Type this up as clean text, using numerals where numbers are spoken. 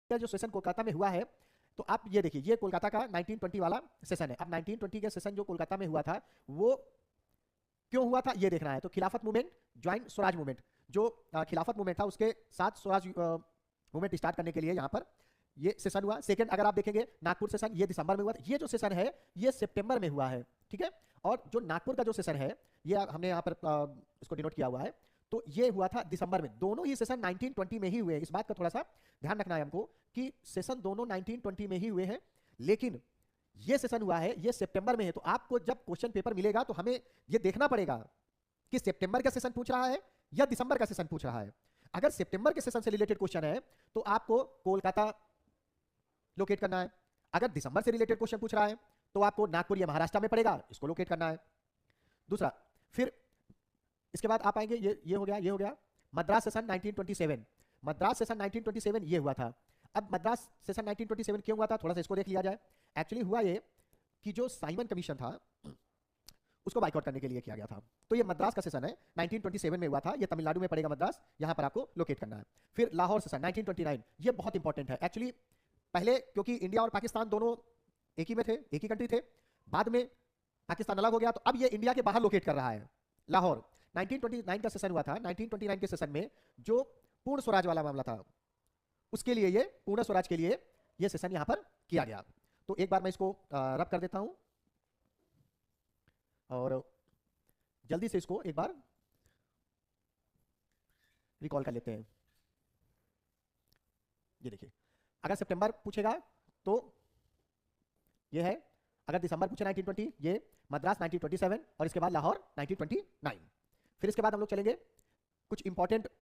का जो सेशन कोलकाता में हुआ है, तो आप ये देखिए, ये कोलकाता का 1920 वाला सेशन है। अब 1920 के सेशन जो कोलकाता में हुआ था वो क्यों हुआ था ये देखना है। तो खिलाफत मूवमेंट, ज्वाइंट स्वराज मूवमेंट, जो खिलाफत मूवमेंट था उसके साथ स्वराज मूवमेंट स्टार्ट करने के लिए यहाँ पर ये सेशन हुआ। सेकंड अगर आप देखेंगे नागपुर सेशन, ये दिसंबर में हुआ था। ये जो सेशन है ये सितंबर में हुआ है, ठीक है। और जो नागपुर का जो सेशन है ये हमने यहाँ पर इसको डिनोट किया हुआ है, तो ये हुआ था दिसंबर में। दोनों ही सेशन 1920 में ही हुए। इस बात का थोड़ा सा ध्यान रखना है हमको कि सेशन दोनों 1920 में ही हुए हैं, लेकिन ये सेशन हुआ है ये सितंबर में है। तो आपको जब क्वेश्चन पेपर मिलेगा तो हमें ये देखना पड़ेगा कि सितंबर का सेशन पूछ रहा है या दिसंबर का सेशन पूछ रहा है। अगर सितंबर के सेशन से रिलेटेड क्वेश्चन है तो आपको कोलकाता लोकेट करना है। अगर दिसंबर से रिलेटेड क्वेश्चन पूछ रहा है तो आपको नागपुर या महाराष्ट्र में पड़ेगा, इसको लोकेट करना है। दूसरा, फिर इसके बाद आप आएंगे, ये हो गया, ये हो गया मद्रास सेशन 1927। मद्रास सेशन 1927 ये हुआ था। अब मद्रास सेशन 1927 क्यों हुआ था, थोड़ा सा इसको देख लिया जाए। एक्चुअली हुआ ये कि जो साइमन कमीशन था उसको बाइकआउट करने के लिए किया गया था। तो ये मद्रास का सेशन है 1927 में हुआ था। ये तमिलनाडु में पड़ेगा मद्रास, यहां पर आपको लोकेट करना है। फिर लाहौर सेशन 1929, ये बहुत इंपॉर्टेंट है। एक्चुअली पहले क्योंकि इंडिया और पाकिस्तान दोनों एक ही में थे, एक ही कंट्री थे, बाद में पाकिस्तान अलग हो गया तो अब ये इंडिया के बाहर लोकेट कर रहा है। लाहौर 1929 का सेशन हुआ था। 1929 के सेशन में जो पूर्ण स्वराज वाला मामला था उसके लिए, ये पूर्ण स्वराज के लिए ये सेशन यहां पर किया गया। तो एक बार मैं इसको रब कर देता हूं और जल्दी से इसको एक बार रिकॉल कर लेते हैं। ये देखिए, अगर सितंबर पूछेगा तो ये है, अगर दिसंबर पूछे 1920 ये मद्रास 1927 और इसके बाद लाहौर 1929। फिर इसके बाद हम लोग चलेंगे कुछ इंपॉर्टेंट